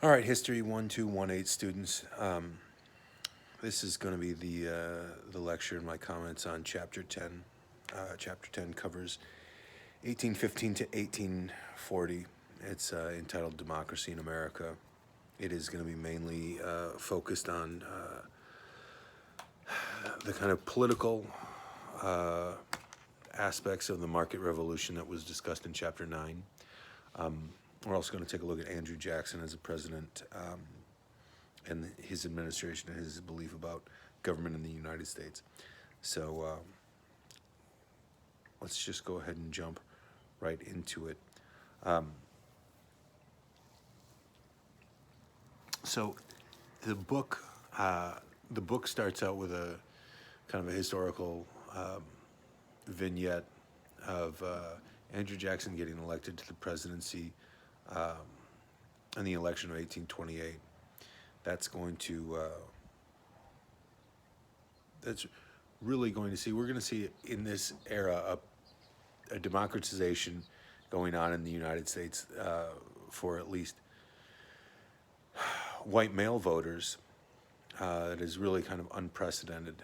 All right, History 1218 students. This is going to be the lecture and my comments on Chapter 10. Chapter 10 covers 1815 to 1840. It's entitled Democracy in America. It is going to be mainly focused on the kind of political aspects of the market revolution that was discussed in Chapter 9. We're also going to take a look at Andrew Jackson as a president and his administration and his belief about government in the United States. So let's just go ahead and jump right into it. So the book starts out with a kind of a historical vignette of Andrew Jackson getting elected to the presidency in the election of 1828. That's going to that's really going to see, we're going to see in this era a democratization going on in the United States for at least white male voters that is really kind of unprecedented.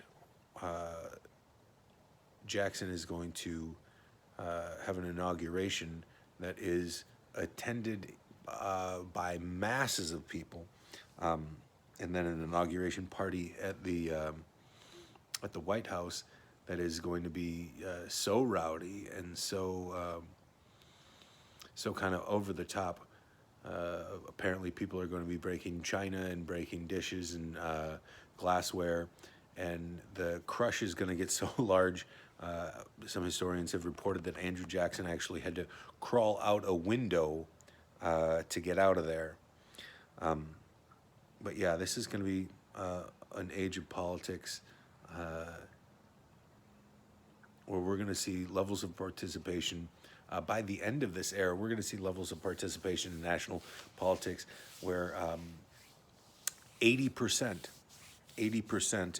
Jackson is going to have an inauguration that is attended by masses of people, and then an inauguration party at the White House that is going to be so rowdy and so kind of over the top. Apparently, people are going to be breaking china and breaking dishes and glassware, and the crush is going to get so large. Some historians have reported that Andrew Jackson actually had to crawl out a window to get out of there. But yeah, this is going to be an age of politics where we're going to see levels of participation. By the end of this era, we're going to see levels of participation in national politics where 80%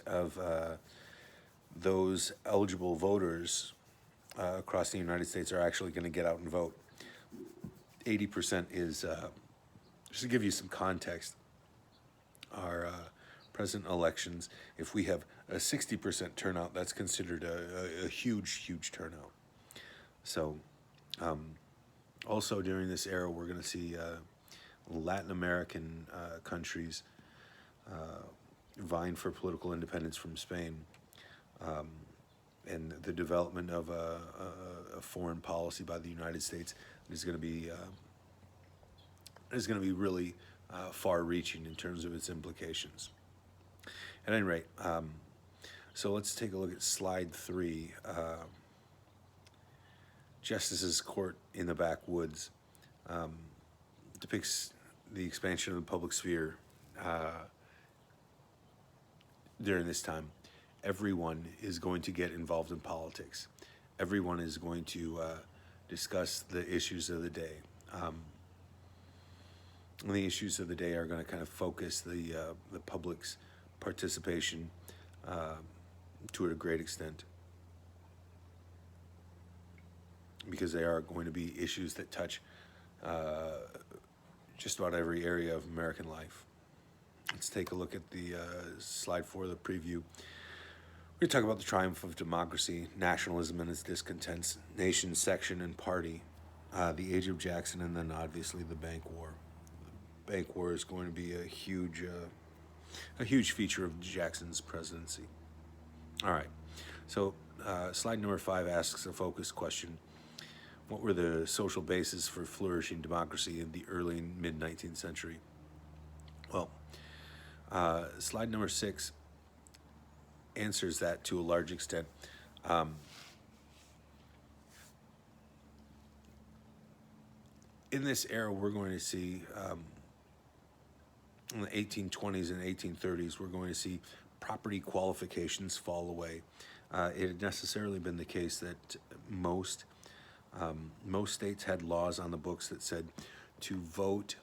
of those eligible voters across the United States are actually going to get out and vote. 80% is, just to give you some context, our president elections, if we have a 60% turnout, that's considered a huge turnout. So also during this era, we're going to see Latin American countries vying for political independence from Spain, and the development of a foreign policy by the United States is going to be really far-reaching in terms of its implications. At any rate, so let's take a look at slide 3. Justice's Court in the Backwoods depicts the expansion of the public sphere during this time. Everyone is going to get involved in politics. Everyone is going to discuss the issues of the day. And the issues of the day are going to kind of focus the public's participation to a great extent, because they are going to be issues that touch just about every area of American life. Let's take a look at the slide 4, the preview. We're going to talk about the triumph of democracy, nationalism and its discontents, nation, section, and party, the age of Jackson, and then obviously the Bank War. The Bank War is going to be a huge feature of Jackson's presidency. All right, so slide number 5 asks a focused question. What were the social bases for flourishing democracy in the early and mid-19th century? Well, slide number 6 answers that to a large extent. In this era, we're going to see, in the 1820s and 1830s, we're going to see property qualifications fall away. It had necessarily been the case that most states had laws on the books that said to vote,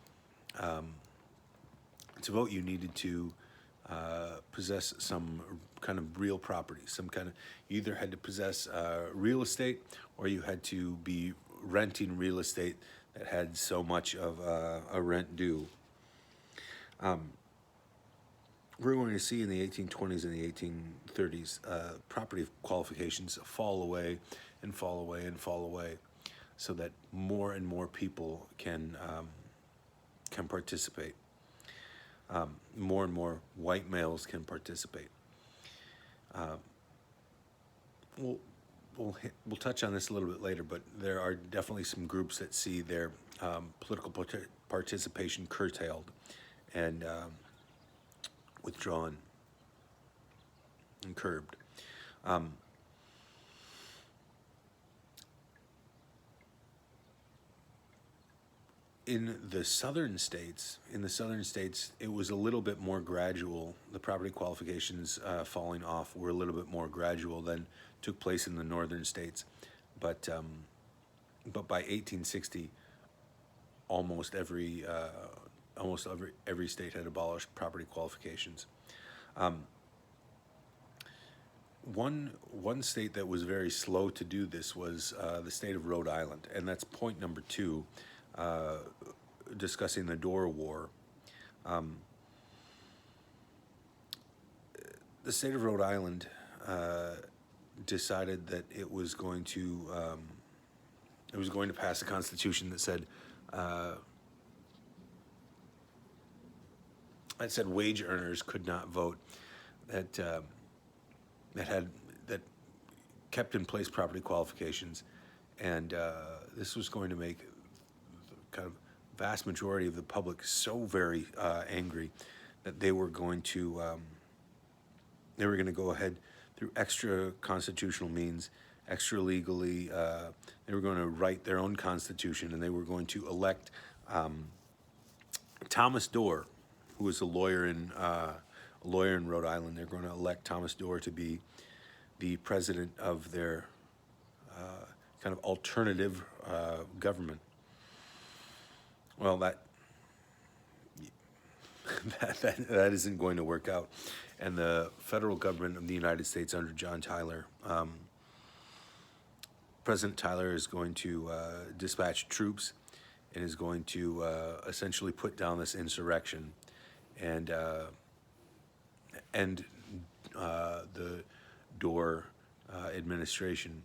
you needed to possess some kind of real property, you either had to possess real estate, or you had to be renting real estate that had so much of a rent due. We're going to see in the 1820s and the 1830s property qualifications fall away and fall away and fall away, so that more and more people can participate. More and more white males can participate. We'll we'll touch on this a little bit later, but there are definitely some groups that see their political participation curtailed and withdrawn and curbed. In the southern states, it was a little bit more gradual. The property qualifications falling off were a little bit more gradual than took place in the northern states. But by 1860, almost every state had abolished property qualifications. One state that was very slow to do this was the state of Rhode Island, and that's point number 2. Discussing the Dorr War. The state of Rhode Island decided that it was going to pass a constitution that said wage earners could not vote, that kept in place property qualifications, and this was going to make kind of vast majority of the public so very angry that they were going to go ahead through extra constitutional means, extra legally. They were going to write their own constitution, and they were going to elect Thomas Dorr, who was a lawyer in Rhode Island. They're going to elect Thomas Dorr to be the president of their kind of alternative government. Well, that isn't going to work out, and the federal government of the United States under John Tyler, President Tyler is going to dispatch troops and is going to essentially put down this insurrection and end the Dorr administration.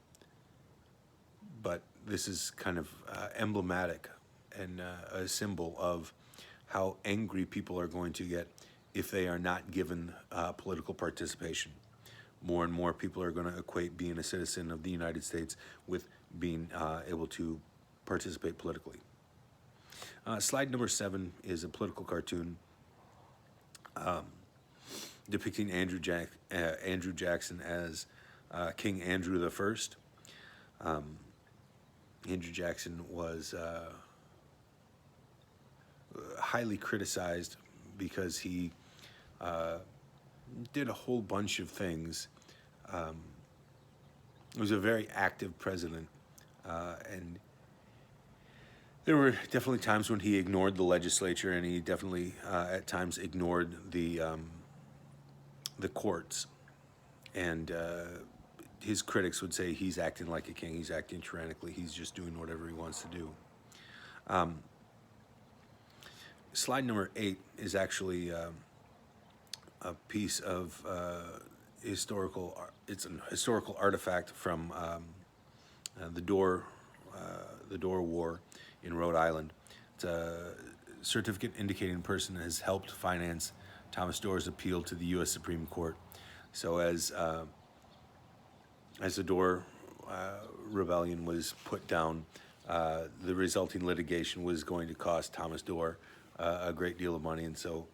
But this is kind of emblematic and a symbol of how angry people are going to get if they are not given political participation. More and more people are going to equate being a citizen of the United States with being able to participate politically. Slide number 7 is a political cartoon depicting Andrew Jackson as King Andrew the First. Andrew Jackson was highly criticized because he did a whole bunch of things. He was a very active president, and there were definitely times when he ignored the legislature, and he definitely at times ignored the courts. And his critics would say he's acting like a king, he's acting tyrannically, he's just doing whatever he wants to do. Slide number 8 is actually a piece of historical. It's an historical artifact from the Dorr War in Rhode Island. It's a certificate indicating a person has helped finance Thomas Dorr's appeal to the U.S. Supreme Court. So as the Dorr rebellion was put down, the resulting litigation was going to cost Thomas Dorr a great deal of money, and so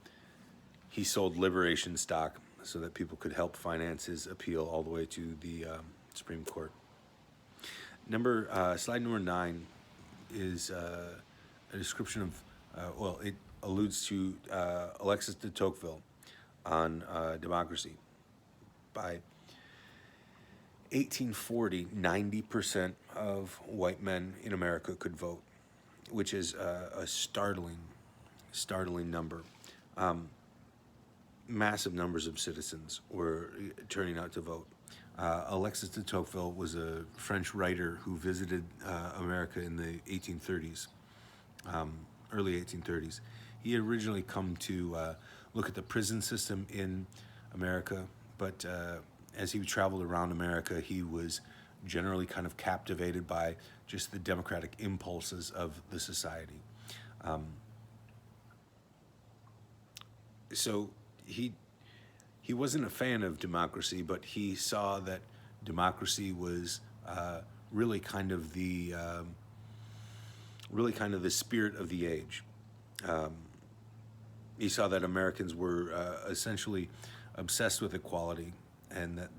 he sold liberation stock so that people could help finance his appeal all the way to the Supreme Court. Slide number 9 is a description of, it alludes to Alexis de Tocqueville on democracy. By 1840, 90% of white men in America could vote, which is a startling number. Massive numbers of citizens were turning out to vote. Alexis de Tocqueville was a French writer who visited America in the 1830s. early 1830s. He had originally come to look at the prison system in America, but as he traveled around America, he was generally kind of captivated by just the democratic impulses of the society. So he wasn't a fan of democracy, but he saw that democracy was really kind of the spirit of the age. He saw that Americans were essentially obsessed with equality, and that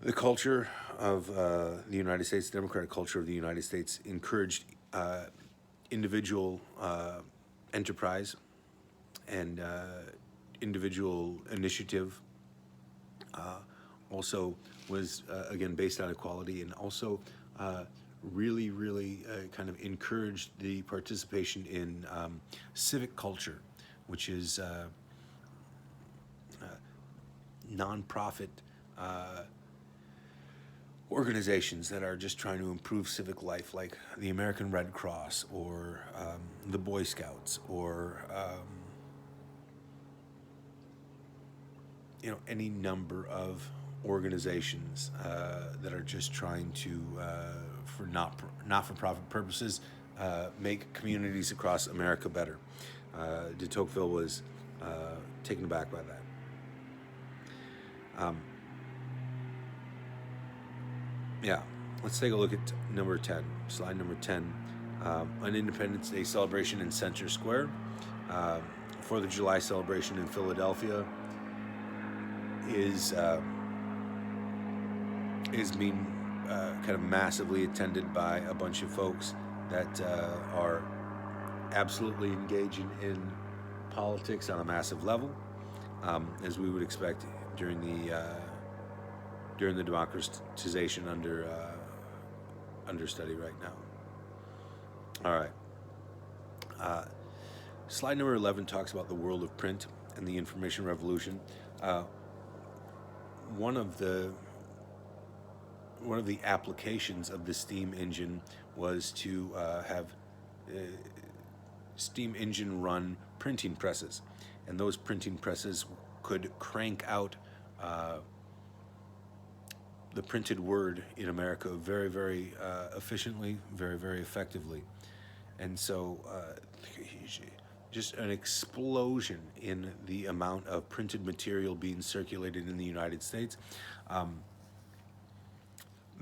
the culture of the United States, the democratic culture of the United States, encouraged individual enterprise and individual initiative. Also was, again, based on equality, and also really kind of encouraged the participation in civic culture, which is nonprofit organizations that are just trying to improve civic life, like the American Red Cross or the Boy Scouts, or any number of organizations that are just trying to, for not-for-profit purposes, make communities across America better. De Tocqueville was taken aback by that. Yeah, let's take a look at number 10, slide number 10. An Independence Day celebration in Center Square. 4th of July celebration in Philadelphia is being kind of massively attended by a bunch of folks that are absolutely engaging in politics on a massive level, as we would expect during the democratization under study right now. All right. Slide number 11 talks about the world of print and the information revolution. One of the applications of the steam engine was to have steam engine run printing presses, and those printing presses could crank out the printed word in America very efficiently, very effectively. And so just an explosion in the amount of printed material being circulated in the United States.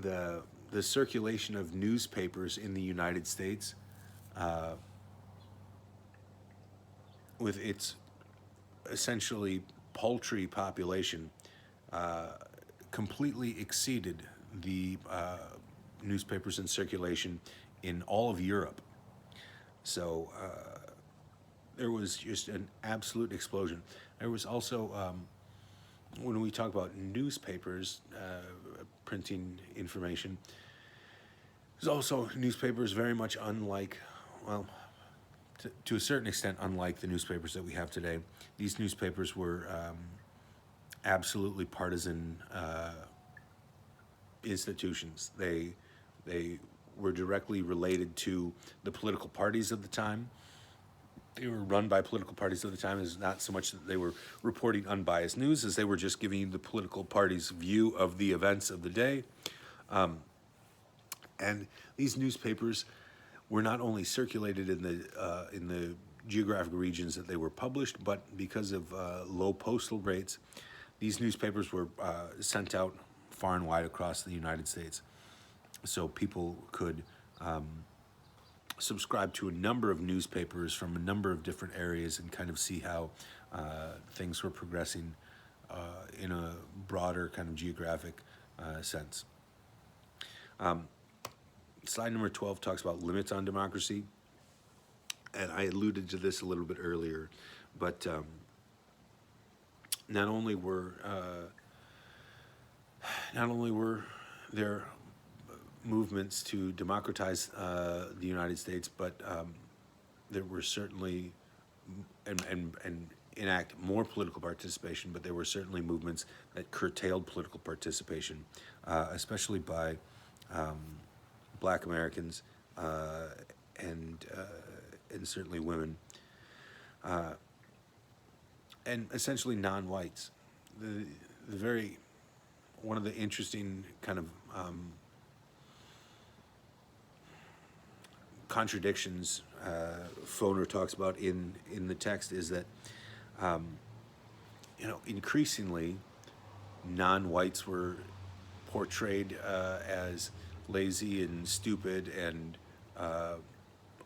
The circulation of newspapers in the United States, with its essentially paltry population, completely exceeded the newspapers in circulation in all of Europe. So there was just an absolute explosion. There was also, when we talk about newspapers printing information, there's also newspapers very much unlike, well, to a certain extent unlike the newspapers that we have today. These newspapers were absolutely partisan institutions. They were directly related to the political parties of the time. They were run by political parties of the time. It's not so much that they were reporting unbiased news as they were just giving you the political party's view of the events of the day. And these newspapers were not only circulated in the geographic regions that they were published, but because of low postal rates, these newspapers were sent out far and wide across the United States. So people could subscribe to a number of newspapers from a number of different areas and kind of see how things were progressing in a broader kind of geographic sense. Slide number 12 talks about limits on democracy. And I alluded to this a little bit earlier, but not only were there movements to democratize the United States, but there were certainly and enact more political participation, but there were certainly movements that curtailed political participation, especially by Black Americans and certainly women, and essentially non-whites. The very one of the interesting kind of contradictions Foner talks about in the text is that increasingly non-whites were portrayed as lazy and stupid and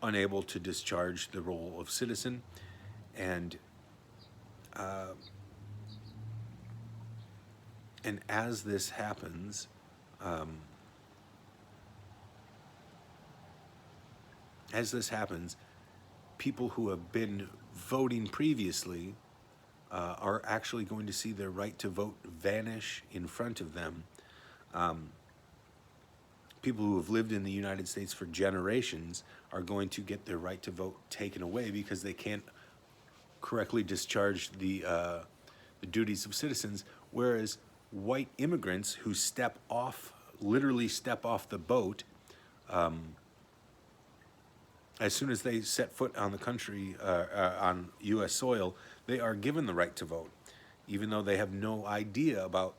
unable to discharge the role of citizen, and as this happens, people who have been voting previously are actually going to see their right to vote vanish in front of them. People who have lived in the United States for generations are going to get their right to vote taken away because they can't correctly discharge the duties of citizens, whereas white immigrants who literally step off the boat, as soon as they set foot on the country, on U.S. soil, they are given the right to vote, even though they have no idea about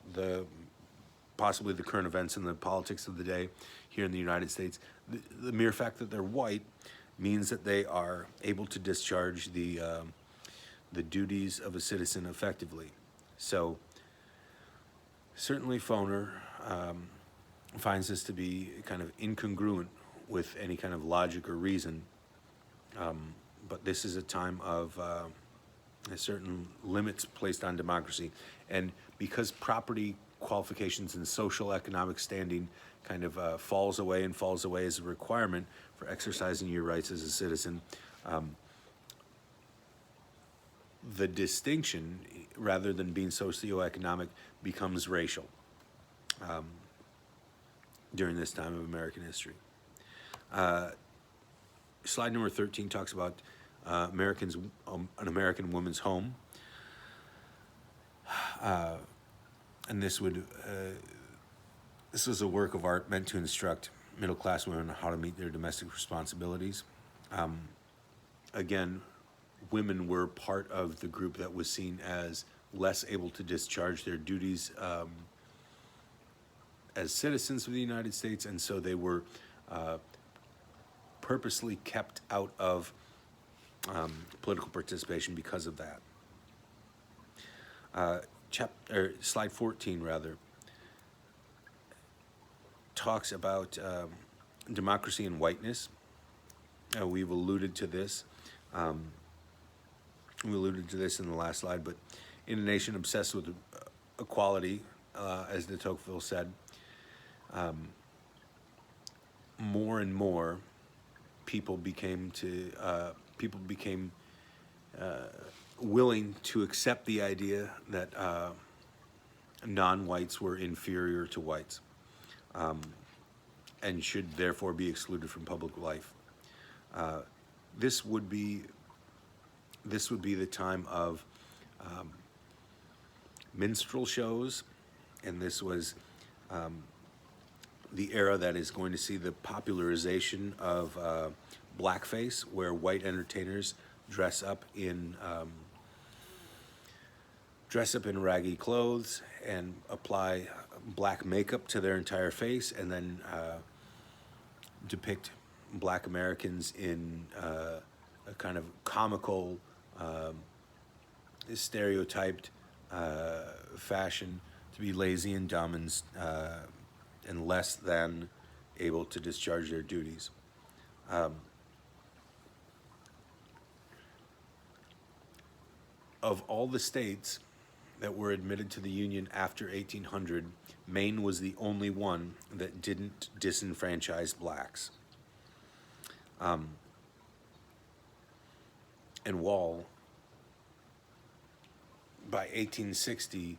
possibly the current events and the politics of the day here in the United States. The mere fact that they're white means that they are able to discharge the duties of a citizen effectively. So certainly Foner finds this to be kind of incongruent with any kind of logic or reason, but this is a time of certain limits placed on democracy, and because property qualifications and social economic standing kind of falls away as a requirement for exercising your rights as a citizen, the distinction, rather than being socioeconomic, becomes racial during this time of American history. Slide number 13 talks about an American woman's home. And this was a work of art meant to instruct middle-class women on how to meet their domestic responsibilities. Again, women were part of the group that was seen as less able to discharge their duties as citizens of the United States, and so they were purposely kept out of political participation because of that. Slide 14, rather, talks about democracy and whiteness. We've alluded to this. We alluded to this in the last slide, but in a nation obsessed with equality, as de Tocqueville said, more and more people became willing to accept the idea that non-whites were inferior to whites, and should therefore be excluded from public life. This would be the time of minstrel shows, and this was the era that is going to see the popularization of blackface, where white entertainers dress up in raggy clothes and apply black makeup to their entire face, and then depict black Americans in a kind of comical, stereotyped fashion to be lazy and dumb and less than able to discharge their duties. Of all the states that were admitted to the Union after 1800, Maine was the only one that didn't disenfranchise blacks. And while by 1860,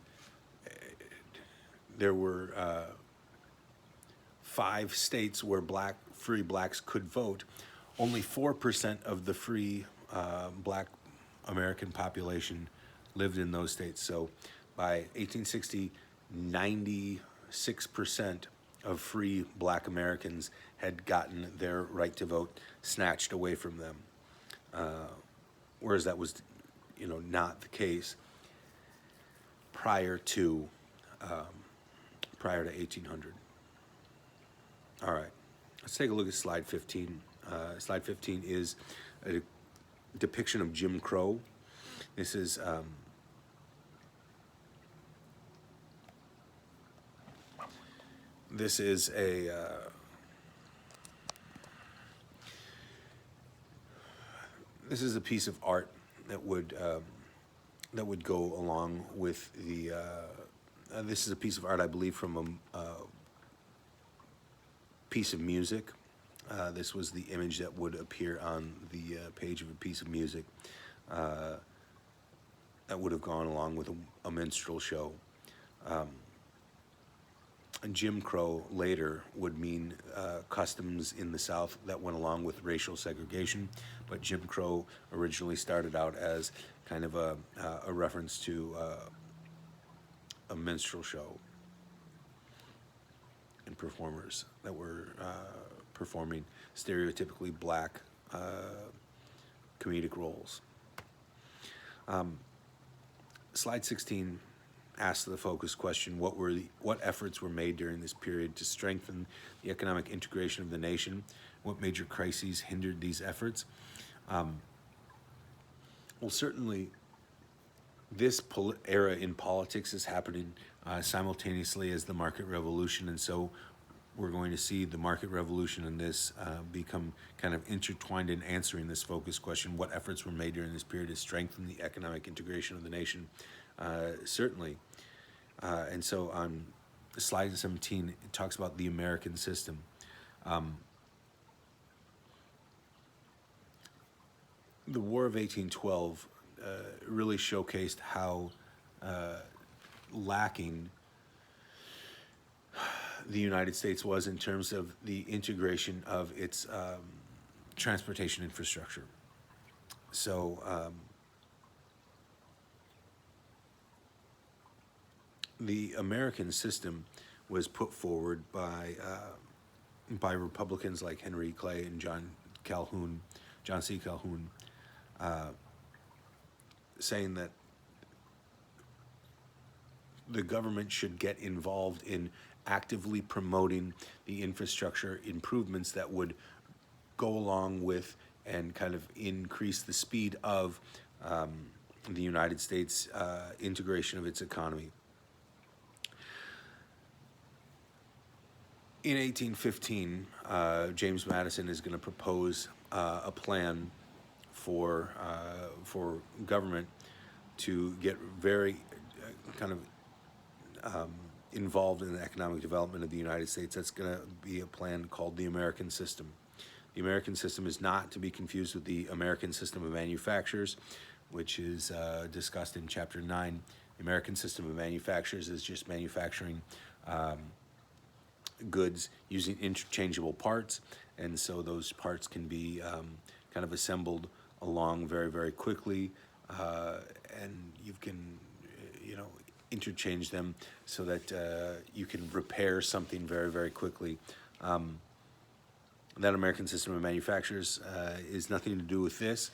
there were 5 states where free blacks could vote, only 4% of the free black American population lived in those states. So by 1860, 96% of free black Americans had gotten their right to vote snatched away from them, whereas that was, not the case prior to 1800. All right, let's take a look at slide 15. Slide 15 is a depiction of Jim Crow. This is a piece of art that would go along with the. This is a piece of art, I believe, from a piece of music. This was the image that would appear on the page of a piece of music that would have gone along with a minstrel show. Jim Crow later would mean customs in the South that went along with racial segregation, but Jim Crow originally started out as kind of a reference to a minstrel show and performers that were performing stereotypically black comedic roles. Slide 16 asks the focus question: what efforts were made during this period to strengthen the economic integration of the nation? What major crises hindered these efforts? Well, certainly this era in politics is happening simultaneously as the market revolution, and so we're going to see the market revolution and this become kind of intertwined in answering this focus question: what efforts were made during this period to strengthen the economic integration of the nation? Certainly. And so on slide 17, it talks about the American system. The War of 1812 really showcased how lacking the United States was in terms of the integration of its transportation infrastructure. So the American system was put forward by Republicans like Henry Clay and John C. Calhoun, saying that the government should get involved in actively promoting the infrastructure improvements that would go along with and kind of increase the speed of the United States integration of its economy. In 1815, James Madison is going to propose a plan for government to get very kind of involved in the economic development of the United States. That's going to be a plan called the American System. The American System is not to be confused with the American System of Manufactures, which is discussed in Chapter 9. The American System of Manufactures is just manufacturing goods using interchangeable parts, and so those parts can be kind of assembled along very, very quickly, and you can, interchange them so that you can repair something very, very quickly. That American System of Manufactures is nothing to do with this.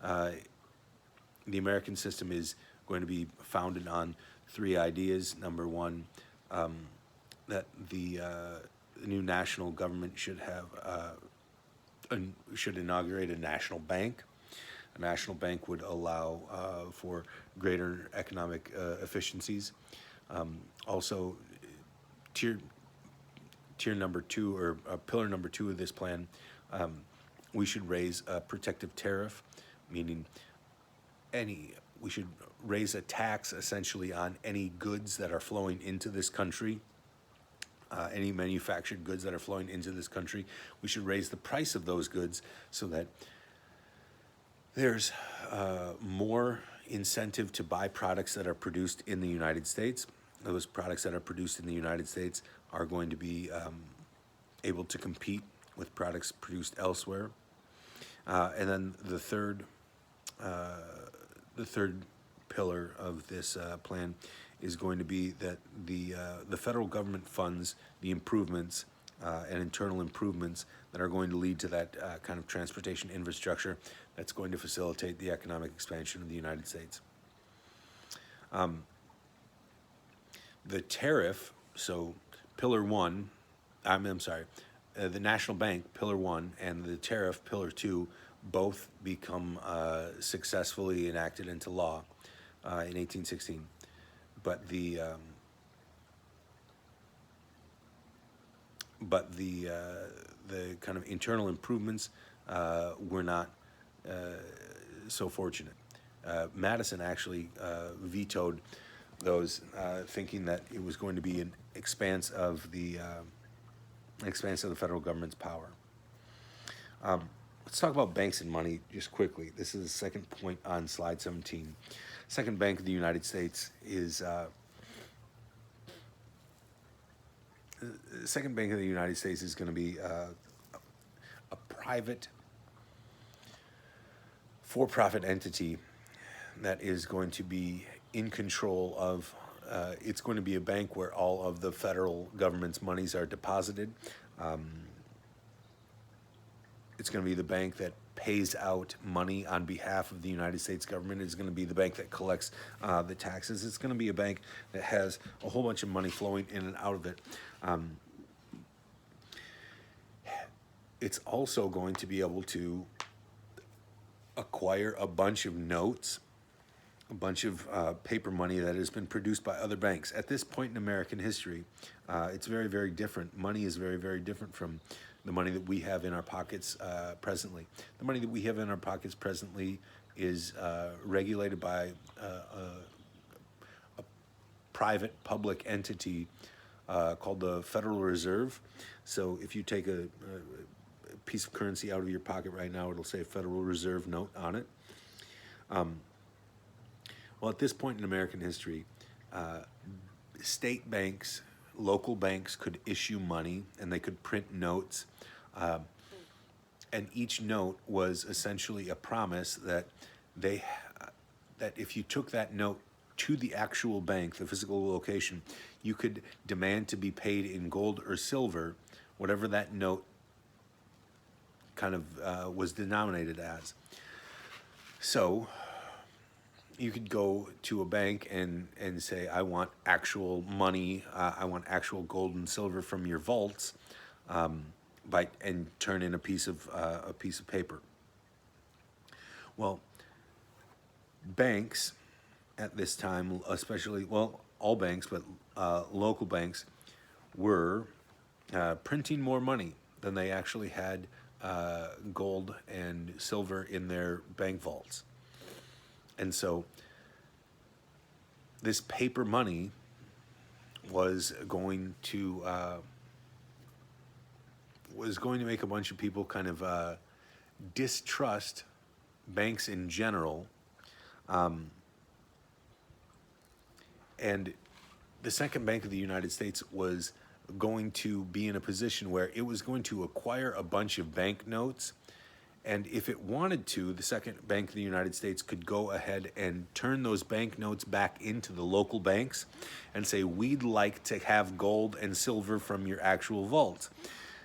The American system is going to be founded on three ideas. Number one, that the new national government should inaugurate a national bank. A national bank would allow for greater economic efficiencies. Also, tier number two, or pillar number two of this plan, we should raise a protective tariff, meaning we should raise a tax essentially on any goods that are flowing into this country. Any manufactured goods that are flowing into this country, we should raise the price of those goods so that there's more incentive to buy products that are produced in the United States. Those products that are produced in the United States are going to be able to compete with products produced elsewhere. And then the third pillar of this plan is going to be that the federal government funds the improvements and internal improvements that are going to lead to that kind of transportation infrastructure that's going to facilitate the economic expansion of the United States. The tariff, so Pillar 1, I'm sorry, the National Bank, Pillar 1, and the tariff, Pillar 2, both become successfully enacted into law in 1816. But the kind of internal improvements were not so fortunate. Madison actually vetoed those, thinking that it was going to be an expanse of the federal government's power. Let's talk about banks and money just quickly. This is the second point on slide 17. Second Bank of the United States is Second Bank of the United States is going to be a private, for-profit entity that is going to be in control of. It's going to be a bank where all of the federal government's monies are deposited. It's going to be the bank that pays out money on behalf of the United States government. It's going to be the bank that collects the taxes. It's going to be a bank that has a whole bunch of money flowing in and out of it. It's also going to be able to acquire a bunch of notes, a bunch of paper money that has been produced by other banks. At this point in American history, it's very, very different. Money is very, very different from the money that we have in our pockets presently. The money that we have in our pockets presently is regulated by a private public entity called the Federal Reserve. So if you take a piece of currency out of your pocket right now, it'll say Federal Reserve note on it. Well, at this point in American history, state banks, local banks could issue money and they could print notes. And each note was essentially a promise that that if you took that note to the actual bank, the physical location, you could demand to be paid in gold or silver, whatever that note kind of was denominated as. So you could go to a bank and say, I want actual money, I want actual gold and silver from your vaults, and turn in a piece of paper. Well, banks at this time, especially, well, all banks, but local banks, were printing more money than they actually had gold and silver in their bank vaults. And so this paper money was going to make a bunch of people kind of distrust banks in general. And the Second Bank of the United States was going to be in a position where it was going to acquire a bunch of banknotes. And if it wanted to, the Second Bank of the United States could go ahead and turn those banknotes back into the local banks and say, we'd like to have gold and silver from your actual vaults.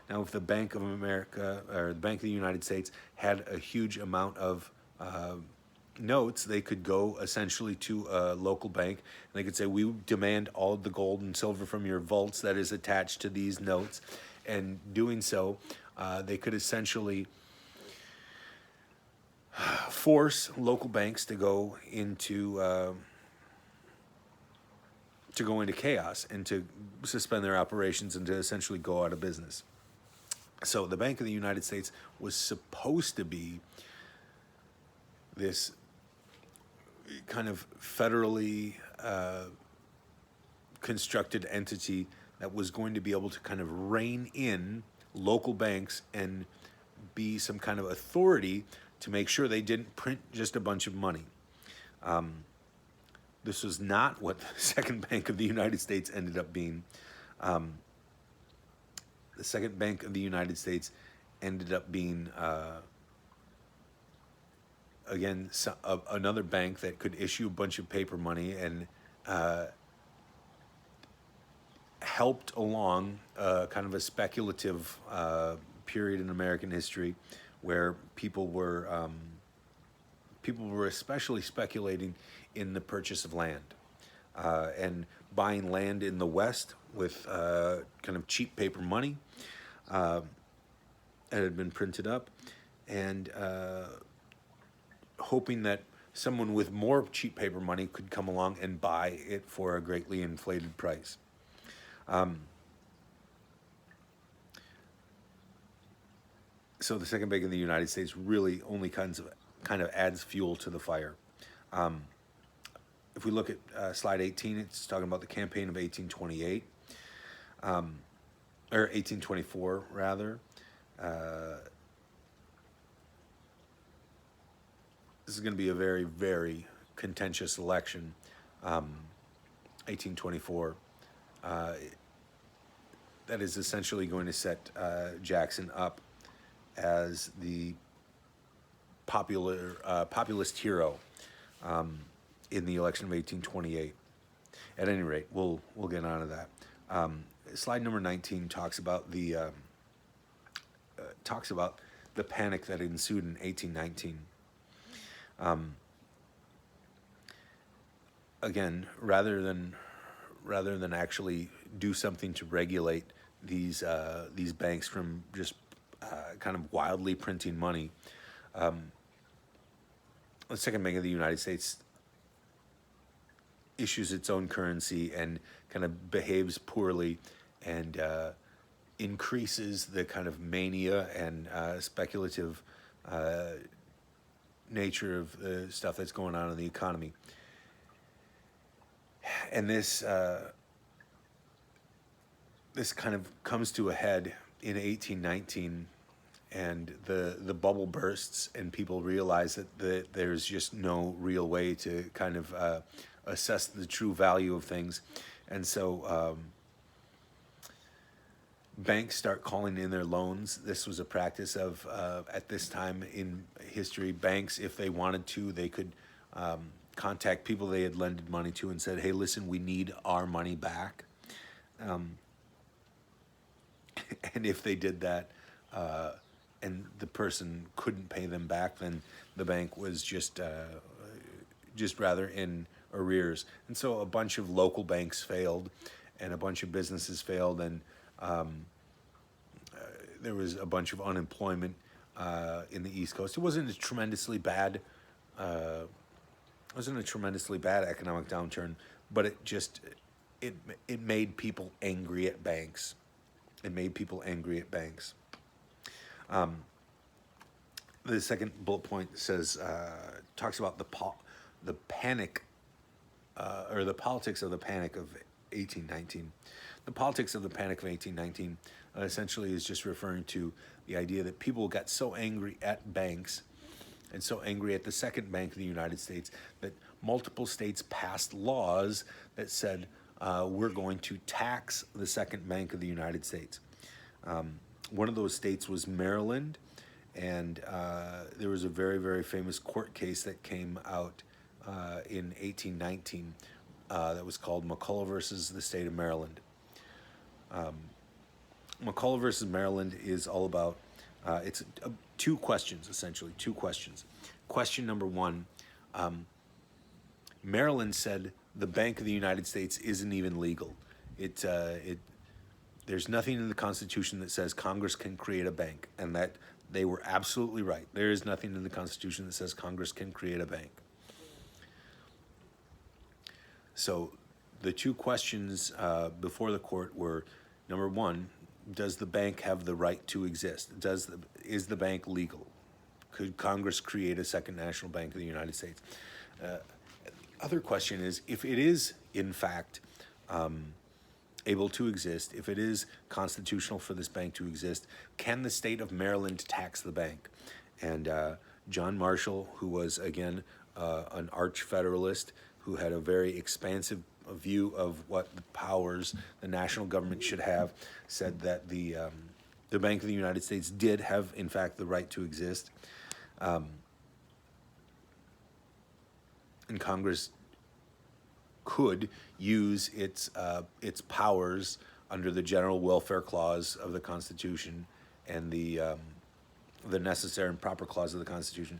Now, if the Bank of America or the Bank of the United States had a huge amount of notes, they could go essentially to a local bank and they could say, we demand all of the gold and silver from your vaults that is attached to these notes. And doing so, they could essentially force local banks to go into chaos and to suspend their operations and to essentially go out of business. So the Bank of the United States was supposed to be this kind of federally constructed entity that was going to be able to kind of rein in local banks and be some kind of authority to make sure they didn't print just a bunch of money. This was not what the Second Bank of the United States ended up being. The Second Bank of the United States ended up being, again, another bank that could issue a bunch of paper money helped along kind of a speculative period in American history where people were especially speculating in the purchase of land and buying land in the West with kind of cheap paper money that had been printed up, and hoping that someone with more cheap paper money could come along and buy it for a greatly inflated price. So the second bank in the United States really only kind of adds fuel to the fire. If we look at slide 18, it's talking about the campaign of 1828, or 1824 rather. This is going to be a very, very contentious election. 1824. That is essentially going to set Jackson up as the populist hero in the election of 1828. At any rate, we'll get on to that. Slide number 19 talks about the panic that ensued in 1819. Again, rather than actually do something to regulate these banks from just kind of wildly printing money, the Second Bank of the United States issues its own currency and kind of behaves poorly and increases the kind of mania and speculative nature of the stuff that's going on in the economy. And this kind of comes to a head in 1819, and the bubble bursts, and people realize that there's just no real way to kind of assess the true value of things. And so banks start calling in their loans. This was a practice of, at this time in history, banks, if they wanted to, they could contact people they had lended money to and said, hey, listen, we need our money back. And if they did that, and the person couldn't pay them back, then the bank was just rather in arrears. And so a bunch of local banks failed, and a bunch of businesses failed, and there was a bunch of unemployment in the East Coast. It wasn't a tremendously bad economic downturn, but it made people angry at banks. The second bullet point says talks about the panic or the politics of the panic of 1819. The politics of the panic of 1819 essentially is just referring to the idea that people got so angry at banks and so angry at the Second Bank of the United States that multiple states passed laws that said we're going to tax the Second Bank of the United States. One of those states was Maryland, and there was a very, very famous court case that came out in 1819 that was called McCulloch versus the state of Maryland. McCulloch versus Maryland is all about, it's two questions, essentially, two questions. Question number one, Maryland said the Bank of the United States isn't even legal. There's nothing in the Constitution that says Congress can create a bank, and that they were absolutely right. There is nothing in the Constitution that says Congress can create a bank. So the two questions before the court were, number one, does the bank have the right to exist? Is the bank legal? Could Congress create a second national bank of the United States? Other question is, if it is, in fact, able to exist, if it is constitutional for this bank to exist, can the state of Maryland tax the bank? And John Marshall, who was, again, an arch federalist, who had a very expansive view of what the powers the national government should have, said that the Bank of the United States did have, in fact, the right to exist. And Congress could use its powers under the general welfare clause of the Constitution and the necessary and proper clause of the Constitution,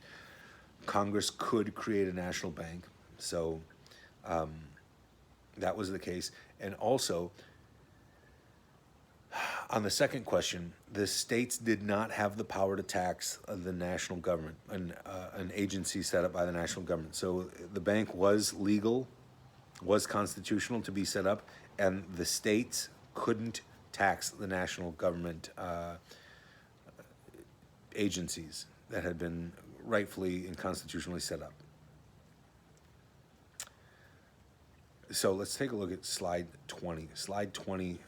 Congress could create a national bank. So that was the case. And also, on the second question, the states did not have the power to tax the national government, an agency set up by the national government. So the bank was legal, was constitutional to be set up, and the states couldn't tax the national government agencies that had been rightfully and constitutionally set up. So let's take a look at slide 20. Slide 20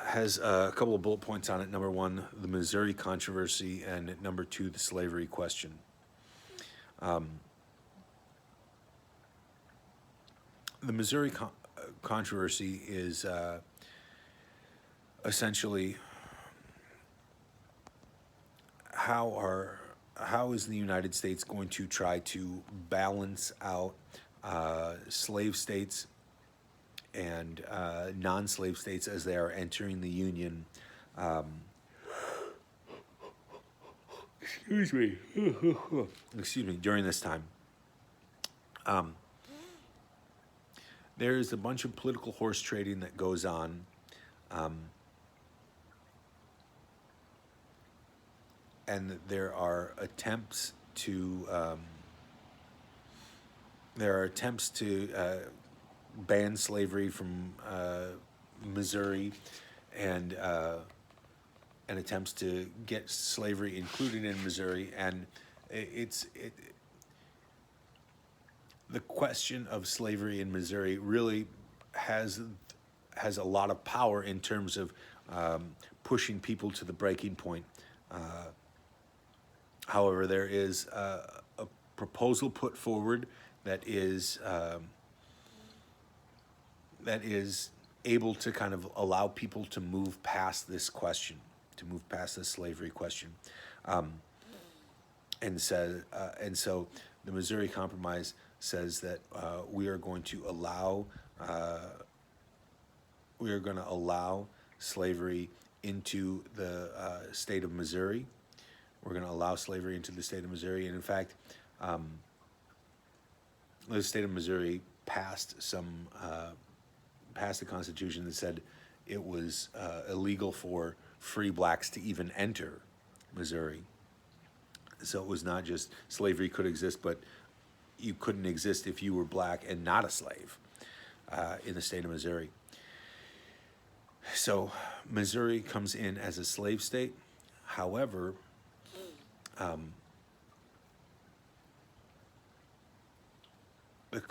has a couple of bullet points on it. Number one, the Missouri controversy, and number two, the slavery question. The Missouri controversy is essentially how is the United States going to try to balance out slave states and non-slave states as they are entering the Union. Excuse me, during this time. There's a bunch of political horse trading that goes on. And there are attempts to ban slavery from Missouri, and attempts to get slavery included in Missouri, and the question of slavery in Missouri really has a lot of power in terms of pushing people to the breaking point. However, there is a proposal put forward that is able to kind of allow people to move past this question, to move past this slavery question, and so the Missouri Compromise says that we are going to allow slavery into the state of Missouri. We're going to allow slavery into the state of Missouri, and in fact, the state of Missouri passed a constitution that said it was illegal for free blacks to even enter Missouri. So it was not just slavery could exist, but you couldn't exist if you were black and not a slave in the state of Missouri. So Missouri comes in as a slave state. However, the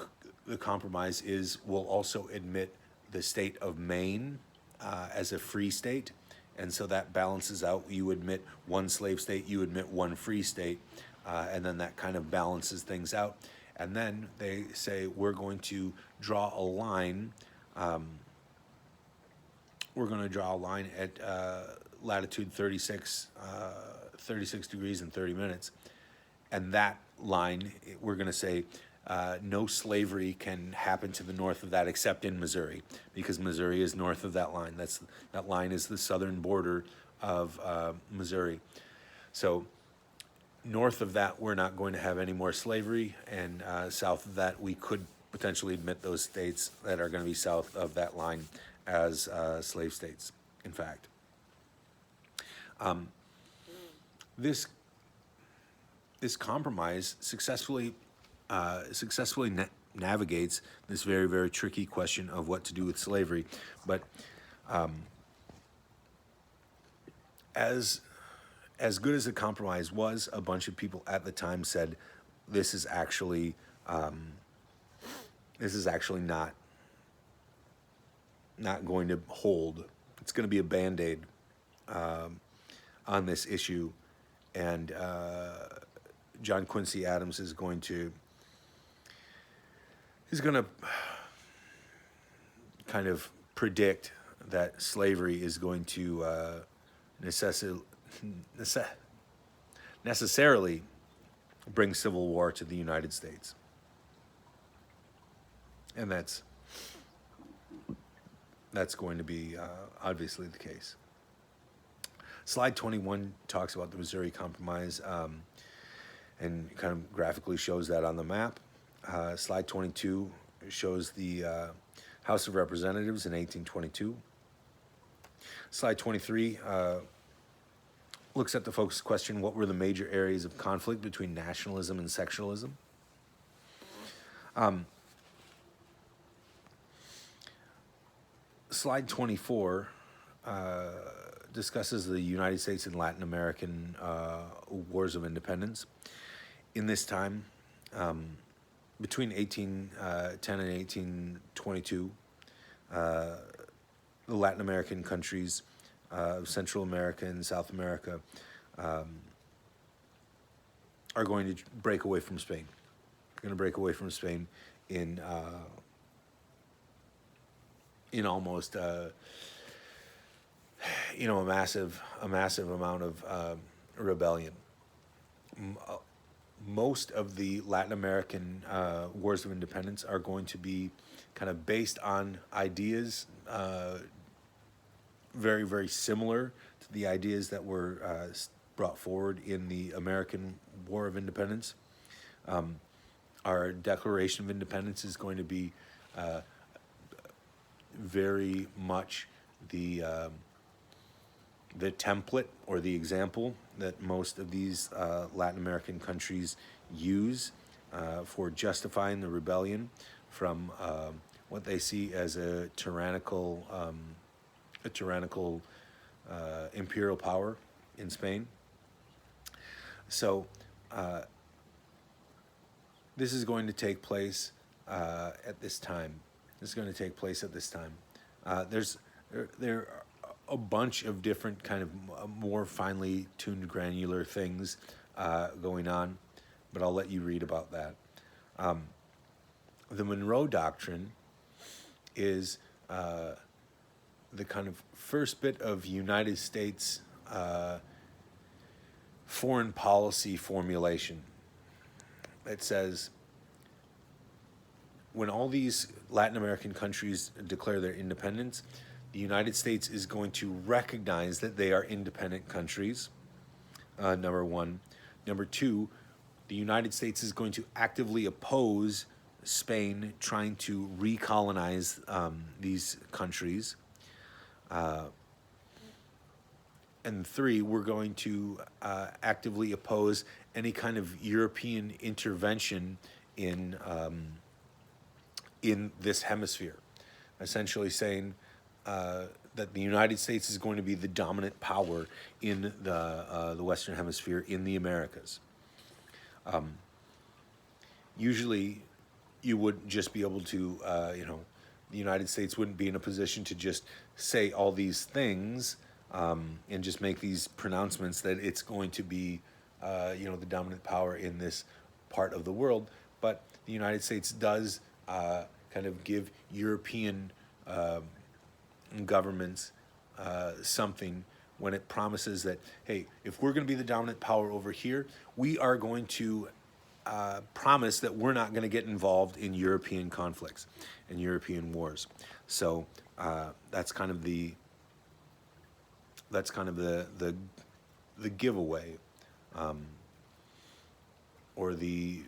compromise will also admit the state of Maine as a free state, and so that balances out. You admit one slave state, you admit one free state, and then that kind of balances things out. And then they say we're going to draw a line. We're going to draw a line at latitude 36 degrees and 30 minutes, and that line we're going to say no slavery can happen to the north of that except in Missouri, because Missouri is north of that line. That line is the southern border of Missouri. So north of that, we're not going to have any more slavery, and south of that, we could potentially admit those states that are going to be south of that line as slave states, in fact. This compromise successfully navigates this very, very tricky question of what to do with slavery. But as good as the compromise was, a bunch of people at the time said this is actually not going to hold. It's going to be a Band-Aid on this issue, and John Quincy Adams is going to kind of predict that slavery is going to necessarily bring civil war to the United States. And that's that's going to be obviously the case. Slide 21 talks about the Missouri Compromise and kind of graphically shows that on the map. Slide 22 shows the House of Representatives in 1822. Slide 23 looks at the focus question, what were the major areas of conflict between nationalism and sectionalism? Slide 24 discusses the United States and Latin American wars of independence. In this time, between 1810 and 1822, the Latin American countries of Central America and South America are going to break away from Spain. They're going to break away from Spain in almost a massive amount of rebellion. Most of the Latin American wars of independence are going to be kind of based on ideas very, very similar to the ideas that were brought forward in the American War of Independence. Our Declaration of Independence is going to be very much the template or the example that most of these Latin American countries use for justifying the rebellion from what they see as a tyrannical imperial power in Spain. So this is going to take place at this time. There are a bunch of different kind of more finely tuned granular things going on, but I'll let you read about that. The Monroe Doctrine is the kind of first bit of United States foreign policy formulation. It says, when all these Latin American countries declare their independence, the United States is going to recognize that they are independent countries, number one. Number two, the United States is going to actively oppose Spain trying to recolonize these countries. And three, we're going to actively oppose any kind of European intervention in this hemisphere, essentially saying that the United States is going to be the dominant power in the Western Hemisphere, in the Americas. Usually, you would just be able to, the United States wouldn't be in a position to just say all these things and just make these pronouncements that it's going to be, the dominant power in this part of the world. But the United States does kind of give European governments something when it promises that, hey, if we're going to be the dominant power over here, we are going to promise that we're not going to get involved in European conflicts and European wars. So that's kind of the giveaway, or the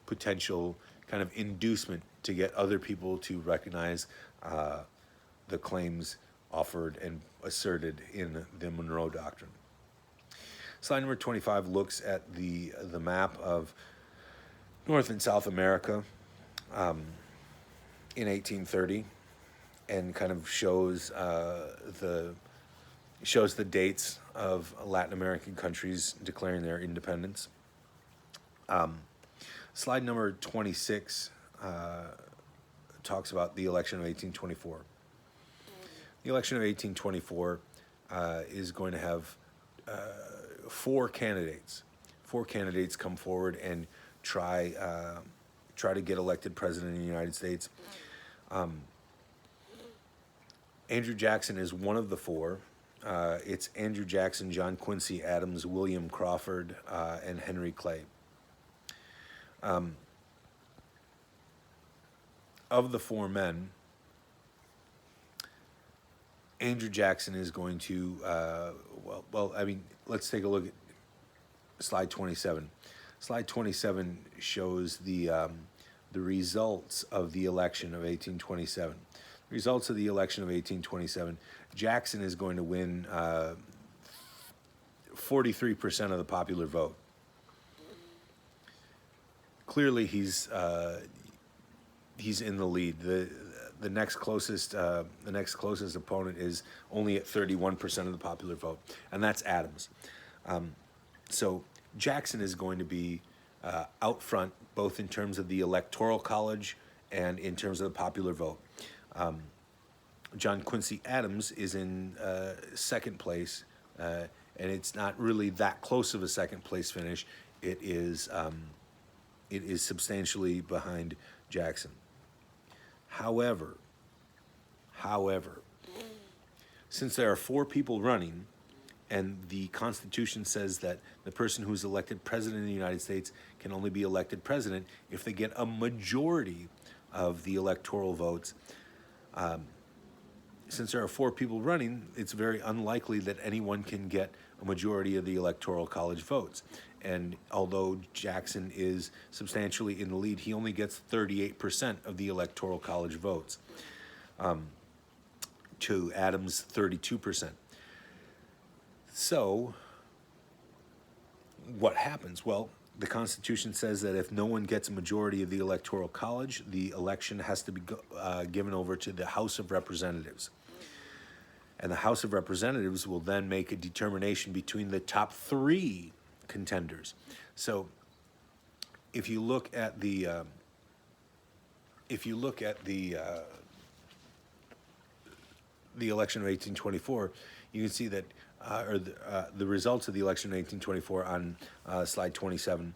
potential kind of inducement to get other people to recognize the claims offered and asserted in the Monroe Doctrine. Slide number 25 looks at the map of North and South America in 1830, and kind of shows the dates of Latin American countries declaring their independence. Slide number 26 talks about the election of 1824. The election of 1824 is going to have four candidates come forward and try to get elected president of the United States. Andrew Jackson is one of the four. It's Andrew Jackson, John Quincy Adams, William Crawford, and Henry Clay. Of the four men, Andrew Jackson is going to, I mean, let's take a look at slide 27. Slide 27 shows the results of the election of 1827. The results of the election of 1827, Jackson is going to win 43% of the popular vote. Clearly, he's in the lead. The next closest opponent is only at 31% of the popular vote, and that's Adams. So Jackson is going to be out front, both in terms of the Electoral College and in terms of the popular vote. John Quincy Adams is in second place, and it's not really that close of a second place finish. It is substantially behind Jackson. However, since there are 4 people running, and the Constitution says that the person who's elected president of the United States can only be elected president if they get a majority of the electoral votes. Since there are 4 people running, it's very unlikely that anyone can get a majority of the Electoral College votes. And although Jackson is substantially in the lead, he only gets 38% of the Electoral College votes, to Adams' 32%. So, what happens? Well, the Constitution says that if no one gets a majority of the Electoral College, the election has to be given over to the House of Representatives. And the House of Representatives will then make a determination between the top 3 contenders. So, if you look at the election of 1824, you can see that, the results of the election of 1824 on slide 27.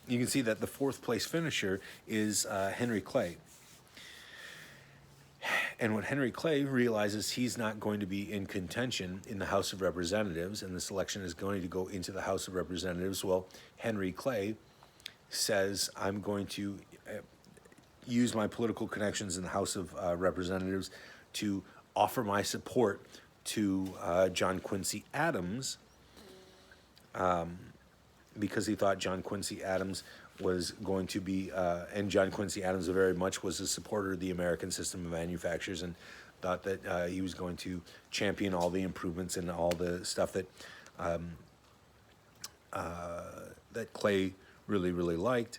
You can see that the 4th place finisher is Henry Clay. And when Henry Clay realizes he's not going to be in contention in the House of Representatives, and this election is going to go into the House of Representatives, well, Henry Clay says, I'm going to use my political connections in the House of Representatives to offer my support to John Quincy Adams, because he thought John Quincy Adams was going to be, and John Quincy Adams very much was a supporter of the American system of manufactures, and thought that he was going to champion all the improvements and all the stuff that that Clay really, really liked.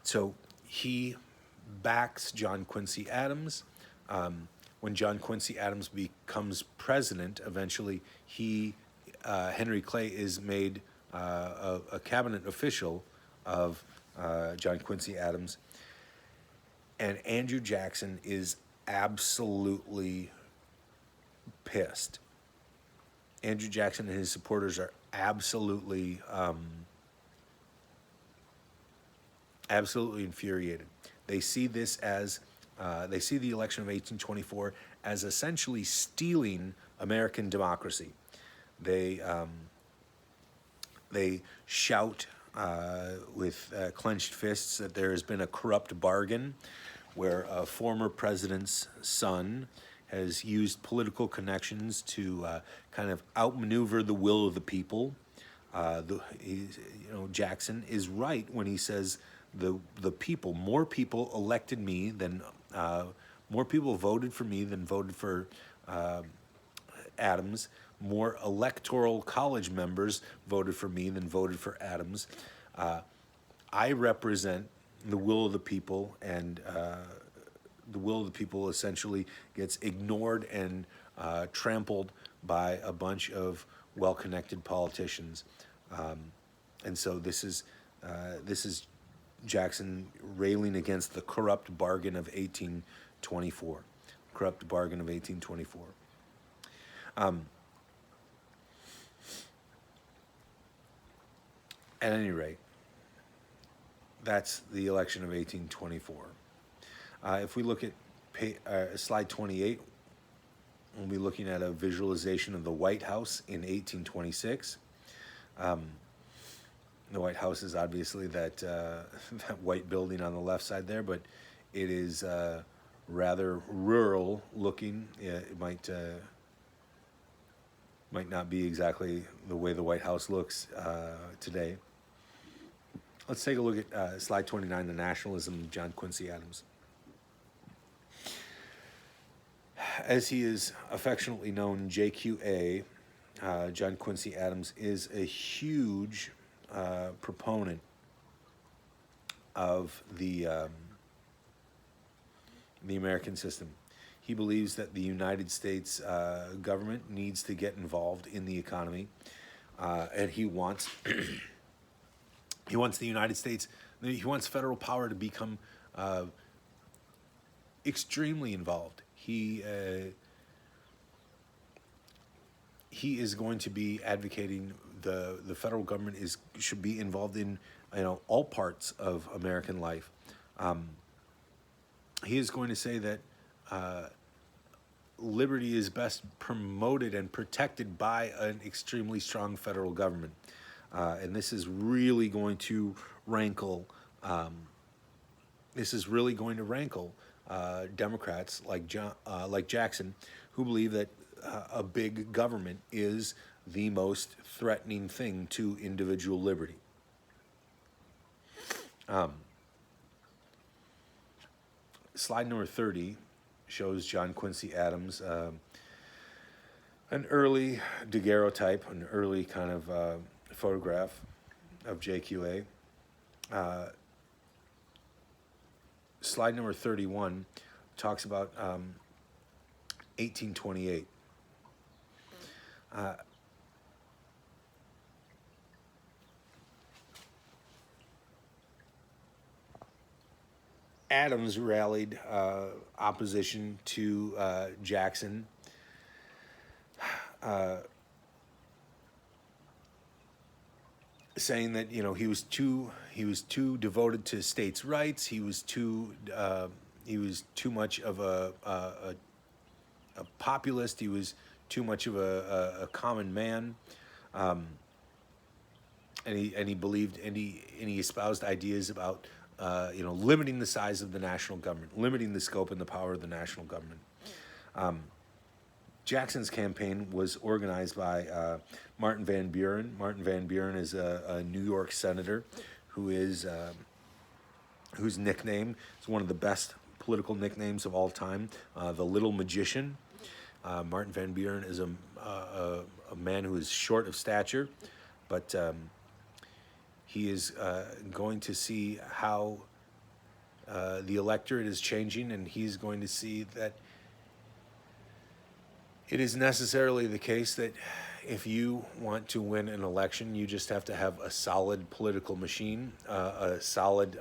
So he backs John Quincy Adams. When John Quincy Adams becomes president, eventually Henry Clay is made a cabinet official of John Quincy Adams, and Andrew Jackson is absolutely pissed. Andrew Jackson and his supporters are absolutely infuriated. They see this as they see the election of 1824 as essentially stealing American democracy. They shout with clenched fists that there has been a corrupt bargain where a former president's son has used political connections to kind of outmaneuver the will of the people. Jackson is right when he says the people, more people elected me than, more people voted for me than voted for Adams. More electoral college members voted for me than voted for Adams. I represent the will of the people, and the will of the people essentially gets ignored and trampled by a bunch of well-connected politicians. And so this is Jackson railing against the corrupt bargain of 1824. Corrupt bargain of 1824. At any rate, that's the election of 1824. If we look at slide 28, we'll be looking at a visualization of the White House in 1826. The White House is obviously that white building on the left side there, but it is rather rural looking. It might not be exactly the way the White House looks today. Let's take a look at slide 29, the nationalism of John Quincy Adams. As he is affectionately known, JQA, John Quincy Adams, is a huge proponent of the American system. He believes that the United States government needs to get involved in the economy, and he wants the United States, he wants federal power to become extremely involved. He is going to be advocating the federal government should be involved in all parts of American life. He is going to say that liberty is best promoted and protected by an extremely strong federal government, and this is really going to rankle. Democrats like Jackson, who believe that a big government is the most threatening thing to individual liberty. Slide number 30 shows John Quincy Adams, an early daguerreotype, an early kind of photograph of JQA. Slide number 31 talks about 1828. Adams rallied opposition to Jackson, saying that he was too devoted to states' rights. He was too much of a populist. He was too much of a common man, and he believed and he espoused ideas about limiting the size of the national government, limiting the scope and the power of the national government. Jackson's campaign was organized by Martin Van Buren. Martin Van Buren is a New York senator whose nickname is one of the best political nicknames of all time, the Little Magician. Martin Van Buren is a man who is short of stature, but he is going to see how the electorate is changing, and he's going to see that it is necessarily the case that if you want to win an election, you just have to have a solid political machine, a solid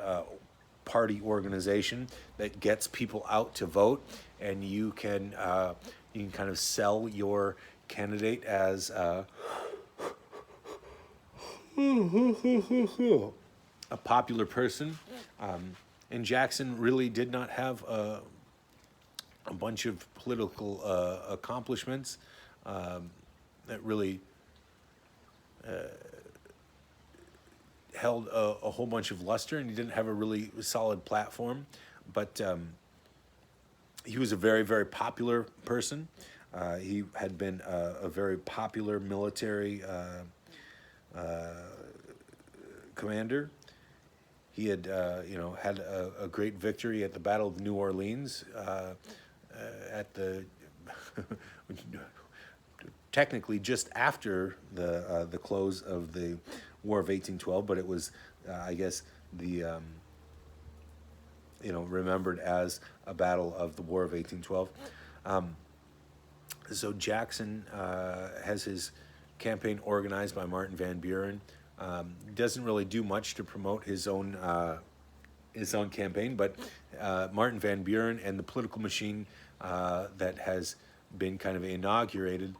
party organization that gets people out to vote, and you can kind of sell your candidate as a popular person. And Jackson really did not have a bunch of political accomplishments that really held a whole bunch of luster, and he didn't have a really solid platform, but he was a very, very popular person. He had been a very popular military commander. He had, had a great victory at the Battle of New Orleans, at the technically just after the close of the War of 1812, but it was, I guess, the remembered as a battle of the War of 1812. So Jackson has his campaign organized by Martin Van Buren. Doesn't really do much to promote his own campaign, but Martin Van Buren and the political machine that has been kind of inaugurated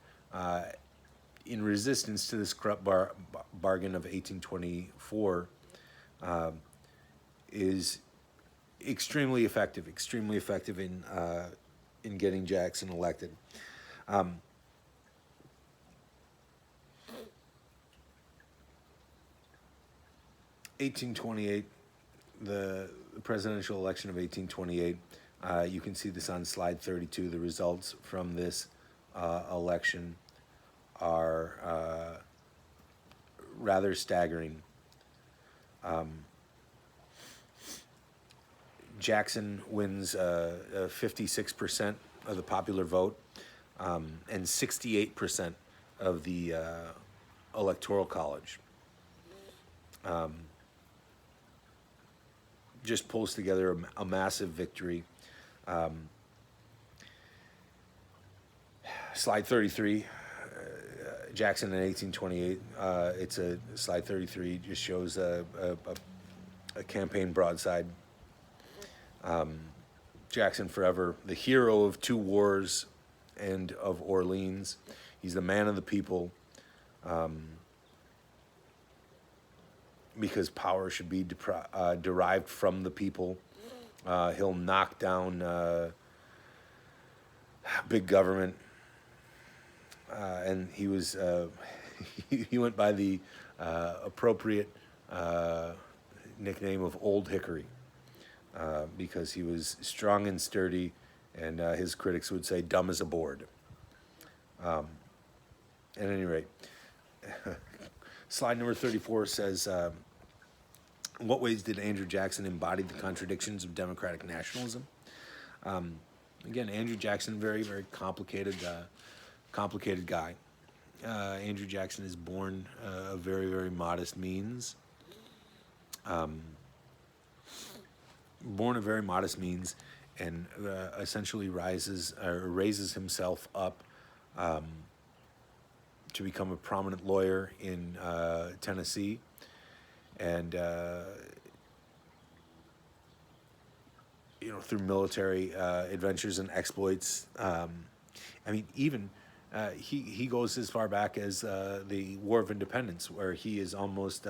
in resistance to this corrupt bargain of 1824 is extremely effective in getting Jackson elected. 1828, the presidential election of 1828 You can see this on slide 32. The results from this election are rather staggering. Jackson wins 56% of the popular vote and 68% of the electoral college. Just pulls together a massive victory. Slide 33, Jackson in 1828. It's a slide 33 just shows a campaign broadside. Jackson forever, the hero of two wars and of Orleans. He's the man of the people, because power should be derived from the people. He'll knock down big government, and he was he went by the appropriate nickname of Old Hickory. Because he was strong and sturdy, and his critics would say dumb as a board. At any rate, slide number 34 says, in what ways did Andrew Jackson embody the contradictions of democratic nationalism? Again, Andrew Jackson, very, very complicated guy. Andrew Jackson is born of very, very modest means. And essentially raises himself up to become a prominent lawyer in Tennessee, and through military adventures and exploits. He goes as far back as the War of Independence, where he is almost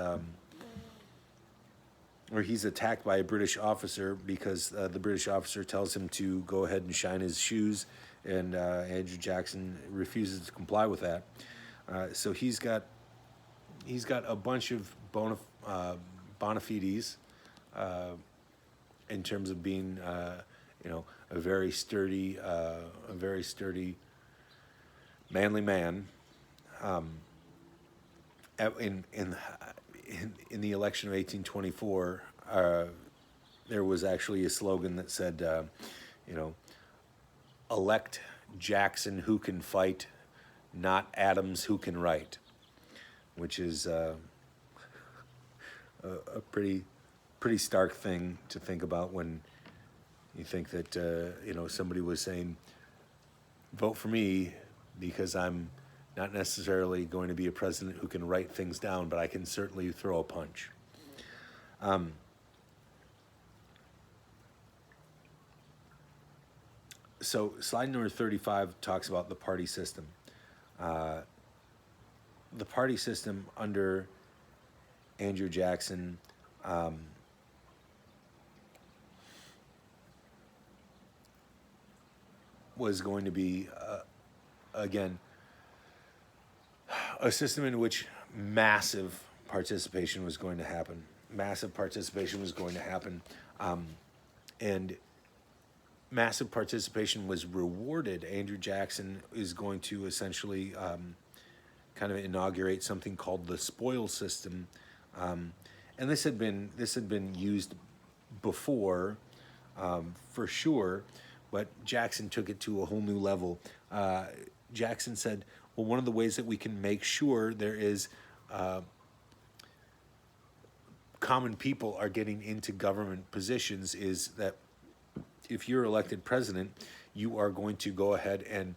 where he's attacked by a British officer because the British officer tells him to go ahead and shine his shoes, and Andrew Jackson refuses to comply with that. So he's got a bunch of bona fides in terms of being a very sturdy manly man. In the election of 1824, there was actually a slogan that said, elect Jackson who can fight, not Adams who can write, which is a pretty stark thing to think about when you think that, somebody was saying, vote for me because I'm not necessarily going to be a president who can write things down, but I can certainly throw a punch. So slide number 35 talks about the party system. The party system under Andrew Jackson was going to be, again, a system in which massive participation was going to happen. And massive participation was rewarded. Andrew Jackson is going to essentially kind of inaugurate something called the spoil system, and this had been used before, for sure, but Jackson took it to a whole new level. Jackson said, well, one of the ways that we can make sure there is common people are getting into government positions is that if you're elected president, you are going to go ahead and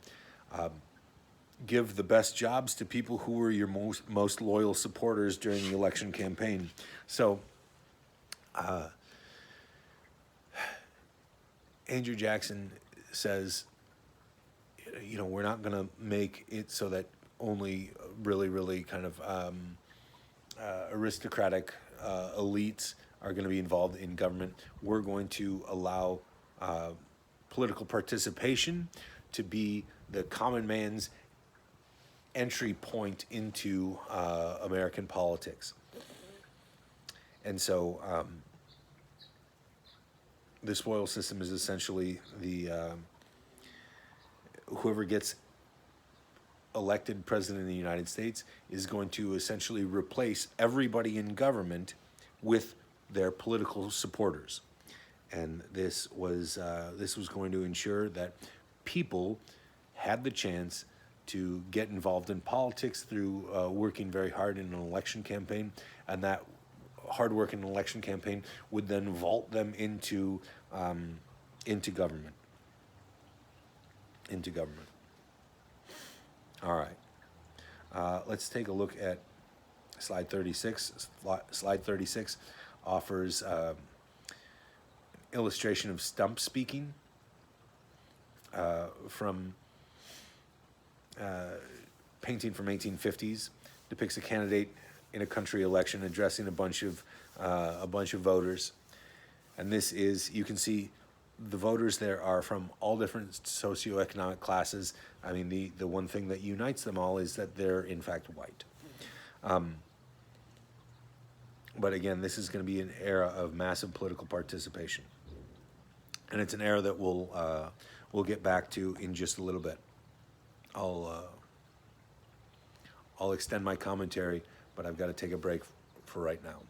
give the best jobs to people who were your most loyal supporters during the election campaign. So Andrew Jackson says, we're not going to make it so that only really, really kind of aristocratic elites are going to be involved in government. We're going to allow political participation to be the common man's entry point into American politics. And so the spoils system is essentially the whoever gets elected president of the United States is going to essentially replace everybody in government with their political supporters, and this was going to ensure that people had the chance to get involved in politics through working very hard in an election campaign, and that hard work in an election campaign would then vault them into government. Into government. All right. Let's take a look at slide 36. Slide 36 offers illustration of stump speaking from painting from 1850s. Depicts a candidate in a country election addressing a bunch of voters, and this is, you can see the voters there are from all different socioeconomic classes. I mean, the one thing that unites them all is that they're in fact white. But again, this is going to be an era of massive political participation, and it's an era that we'll get back to in just a little bit. I'll extend my commentary, but I've got to take a break for right now.